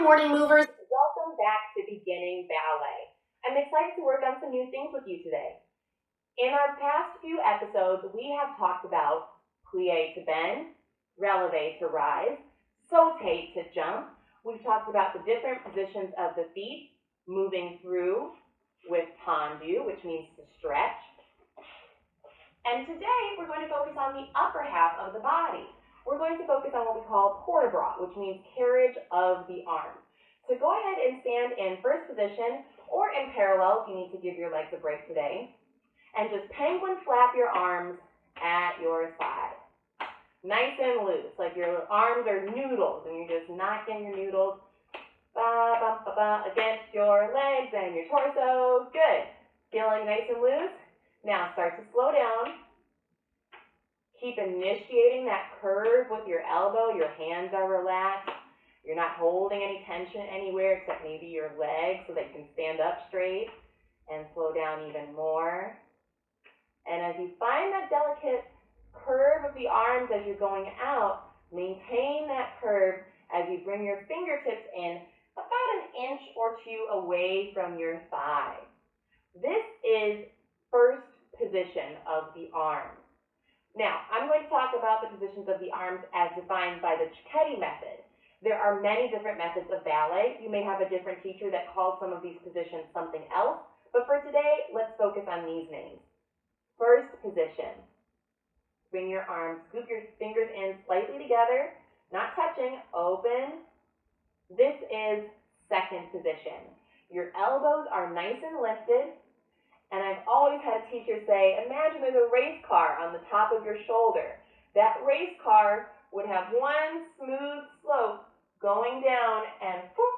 morning movers. Welcome back to beginning ballet. I'm excited to work on some new things with you today. In our past few episodes, we have talked about plie to bend, releve to rise, saute to jump. We've talked about the different positions of the feet, moving through with tendu, which means to stretch. And today, we're going to focus on the upper half of the body. We're going to focus on what we call port-à-bras, which means carriage of the arms. So go ahead and stand in first position or in parallel if you need to give your legs a break today. And just penguin flap your arms at your side. Nice and loose, like your arms are noodles and you're just knocking your noodles against your legs and your torso. Good. Feeling nice and loose? Now start to slow down. Keep initiating that curve with your elbow. Your hands are relaxed. You're not holding any tension anywhere except maybe your legs so that you can stand up straight and slow down even more. And as you find that delicate curve of the arms as you're going out, maintain that curve as you bring your fingertips in about an inch or two away from your thigh. This is first position of the arms. Now, I'm going to talk about the positions of the arms as defined by the Cecchetti method. There are many different methods of ballet. You may have a different teacher that calls some of these positions something else, but for today, let's focus on these names. First position. Bring your arms, scoop your fingers in slightly together, not touching, open. This is second position. Your elbows are nice and lifted. And I've always had a teacher say, imagine there's a race car on the top of your shoulder. That race car would have one smooth slope going down and whoop,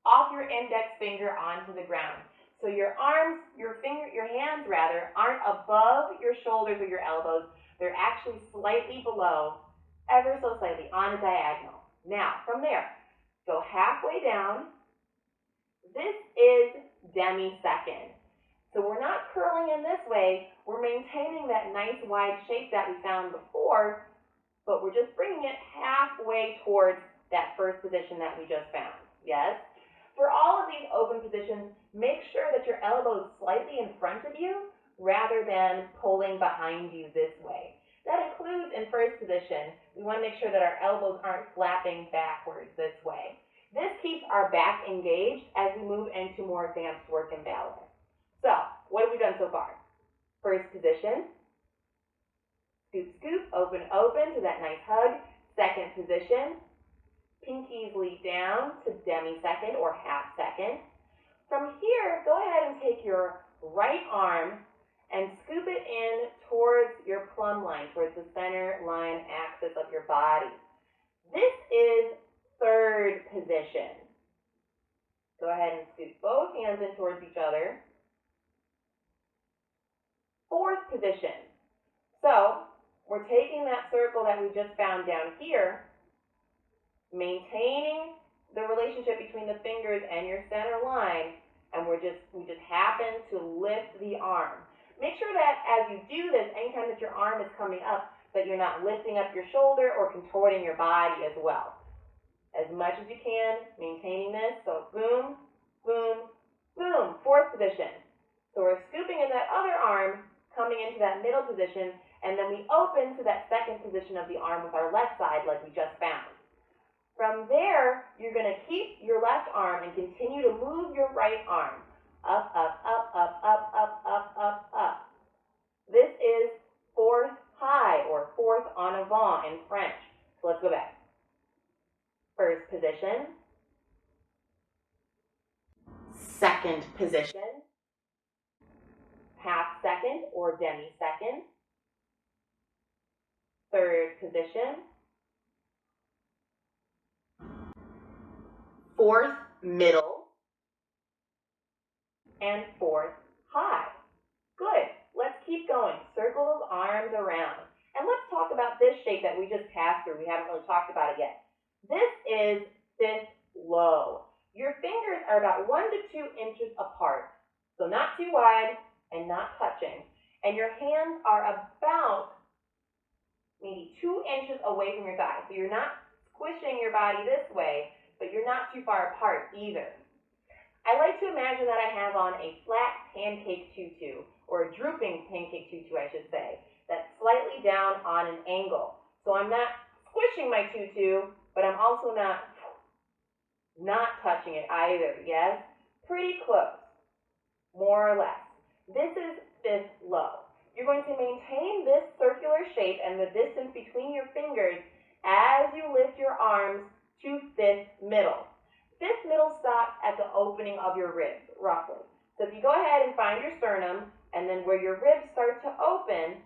off your index finger onto the ground. So your arms, your hands aren't above your shoulders or your elbows. They're actually slightly below, ever so slightly, on a diagonal. Now, from there, go halfway down. This is demi-second. So we're not curling in this way, we're maintaining that nice wide shape that we found before, but we're just bringing it halfway towards that first position that we just found, yes? For all of these open positions, make sure that your elbow is slightly in front of you rather than pulling behind you this way. That includes in first position, we want to make sure that our elbows aren't flapping backwards this way. This keeps our back engaged as we move into more advanced work in ballet. So, what have we done so far? First position, scoop, scoop, open, open to that nice hug. Second position, pinkies lead down to demi-second or half second. From here, go ahead and take your right arm and scoop it in towards your plumb line, towards the center line axis of your body. This is third position. Go ahead and scoop both hands in towards each other. Fourth position. So we're taking that circle that we just found down here, maintaining the relationship between the fingers and your center line, and we just happen to lift the arm. Make sure that as you do this, anytime that your arm is coming up, that you're not lifting up your shoulder or contorting your body as well. As much as you can, maintaining this. So boom, boom, boom. Fourth position. So we're scooping in that other arm, coming into that middle position, and then we open to that second position of the arm with our left side like we just found. From there, you're going to keep your left arm and continue to move your right arm. Up, up, up, up, up, up, up, up, up. This is fourth high or fourth en avant in French. So let's go back. First position. Second position. Half second or demi-second. Third position. Fourth middle. And fourth high. Good. Let's keep going. Circle those arms around. And let's talk about this shape that we just passed through. We haven't really talked about it yet. This is fifth low. Your fingers are about 1 to 2 inches apart. So not too wide and not touching. And your hands are about maybe 2 inches away from your thigh. So you're not squishing your body this way, but but you're not too far apart either. I like to imagine that I have on a flat pancake tutu, or a drooping pancake tutu, I should say, that's slightly down on an angle. So I'm not squishing my tutu, but I'm also not touching it either, yes? Pretty close, more or less. This is fifth low. You're going to maintain this circular shape and the distance between your fingers as you lift your arms to fifth middle. Fifth middle stops at the opening of your ribs, roughly. So if you go ahead and find your sternum, and then where your ribs start to open,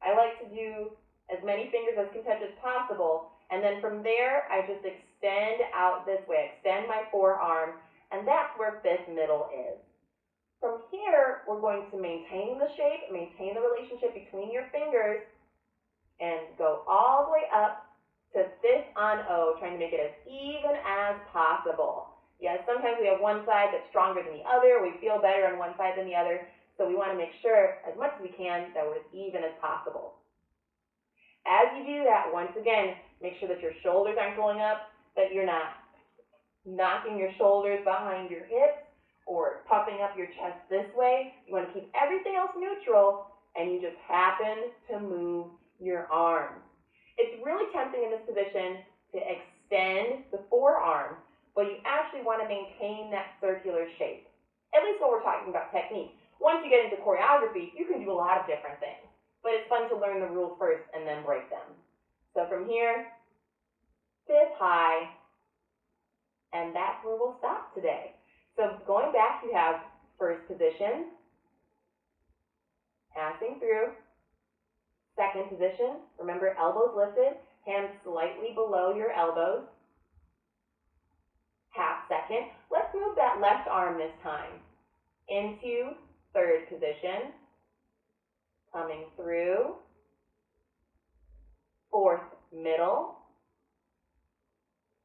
I like to do as many fingers as can touch as possible, and then from there, I just extend out this way, extend my forearm, and that's where fifth middle is. From here, we're going to maintain the shape, maintain the relationship between your fingers, and go all the way up to fifth on O, trying to make it as even as possible. Yes, sometimes we have one side that's stronger than the other. We feel better on one side than the other. So we want to make sure, as much as we can, that we're as even as possible. As you do that, once again, make sure that your shoulders aren't going up, that you're not knocking your shoulders behind your hips or puffing up your chest this way. You want to keep everything else neutral, and you just happen to move your arms. It's really tempting in this position to extend the forearm, but you actually want to maintain that circular shape, at least when we're talking about technique. Once you get into choreography, you can do a lot of different things, but it's fun to learn the rules first and then break them. So from here, fifth high, and that's where we'll stop today. So going back, you have first position, passing through. Second position, remember elbows lifted, hands slightly below your elbows. Half second. Let's move that left arm this time into third position, coming through. Fourth middle,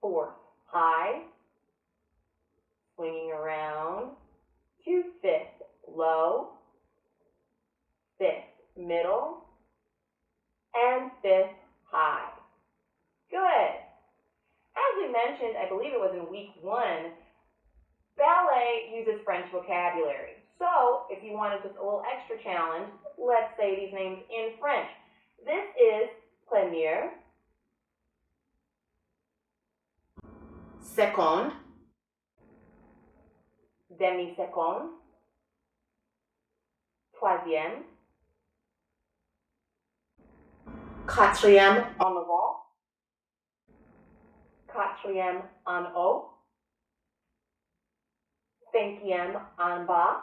fourth high, swinging around to fifth low, fifth middle, and fifth high. Good. As we mentioned, I believe it was in week 1, ballet uses French vocabulary. So if you wanted just a little extra challenge, let's say these names in French. This is première, seconde, demi-seconde, troisième, quatrième en avant, quatrième en haut, cinquième en bas,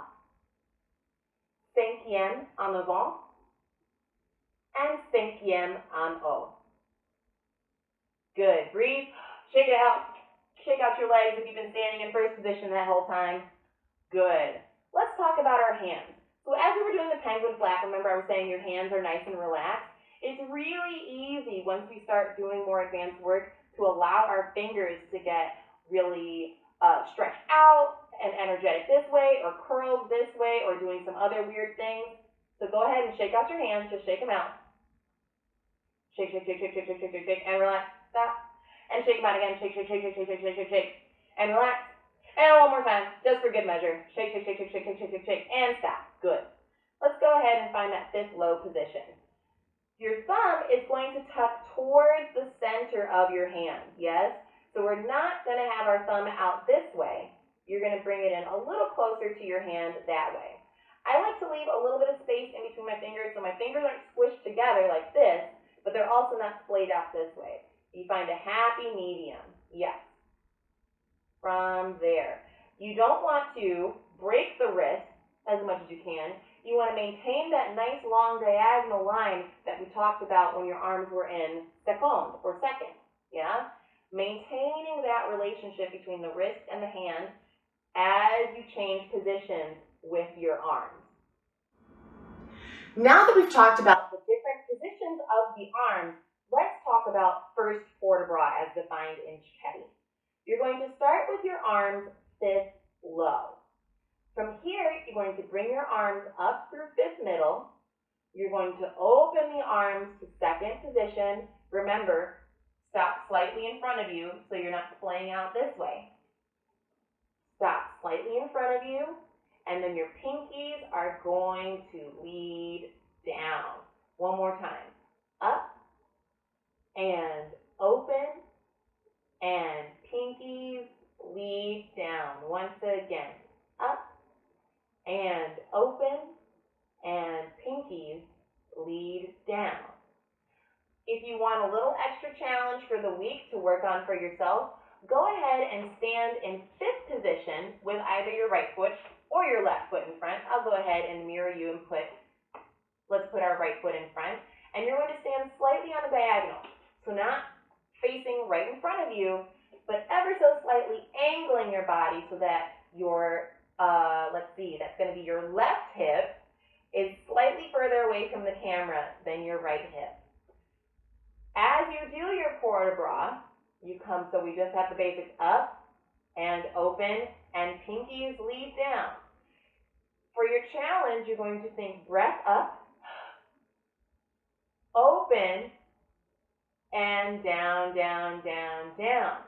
cinquième en avant, and cinquième en haut. Good. Breathe. Shake it out. Shake out your legs if you've been standing in first position that whole time. Good. Let's talk about our hands. So as we were doing the penguin flap, remember I was saying your hands are nice and relaxed. It's really easy once we start doing more advanced work to allow our fingers to get really stretched out and energetic this way, or curled this way, or doing some other weird things. So go ahead and shake out your hands. Just shake them out. Shake, shake, shake, shake, shake, shake, shake, shake, shake, and relax. Stop. And shake them out again. Shake, shake, shake, shake, shake, shake, shake, shake, shake, and relax. And one more time, just for good measure. Shake, shake, shake, shake, shake, shake, shake, shake, shake, and stop. Good. Let's go ahead and find that fifth low position. Your thumb is going to tuck towards the center of your hand, yes? So we're not going to have our thumb out this way. You're going to bring it in a little closer to your hand that way. I like to leave a little bit of space in between my fingers so my fingers aren't squished together like this, but they're also not splayed out this way. You find a happy medium, yes. From there. You don't want to break the wrist as much as you can. You want to maintain that nice long diagonal line that we talked about when your arms were in seconde or second, yeah? Maintaining that relationship between the wrist and the hand as you change positions with your arms. Now that we've talked about the different positions of the arms, let's talk about first port de bras as defined in Chetty. You're going to start with your arms fifth low. From here, you're going to bring your arms up through fifth middle. You're going to open the arms to second position. Remember, Stop slightly in front of you so you're not splaying out this way. Stop slightly in front of you, and then your pinkies are going to lead down. One more time. Up and open, and pinkies lead down. Once again. Up and open, and pinkies lead down. If you want a little extra challenge for the week to work on for yourself, go ahead and stand in fifth position with either your right foot or your left foot in front. I'll go ahead and mirror you and let's put our right foot in front. And you're going to stand slightly on a diagonal. So not facing right in front of you, but ever so slightly angling your body so that your, that's going to be your left hip is slightly further away from the camera than your right hip. As you do your port de bras, you come, so we just have the basics up and open, and pinkies lead down. For your challenge, you're going to think breath up, open, and down, down, down, down.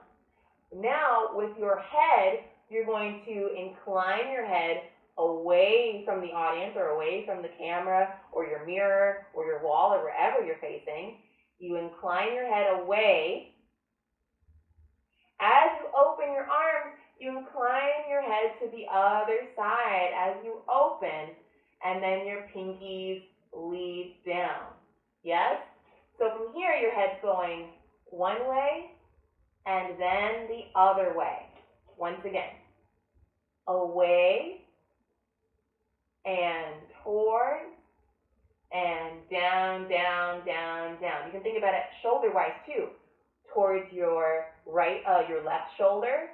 Now, with your head, you're going to incline your head away from the audience or away from the camera or your mirror or your wall or wherever you're facing. You incline your head away. As you open your arms, you incline your head to the other side as you open, and then your pinkies lead down. Yes? So from here, your head's going one way and then the other way. Once again, away and toward and down, down, down, down. You can think about it shoulder-wise too. Towards your right, your left shoulder,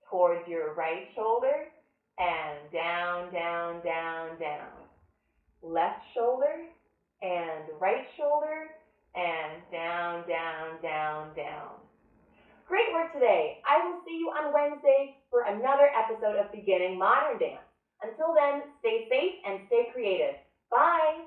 towards your right shoulder, and down, down, down, down. Left shoulder and right shoulder, and down, down, down, down. Great work today. I will see you on Wednesday for another episode of Beginning Modern Dance. Until then, stay safe and stay creative. Bye.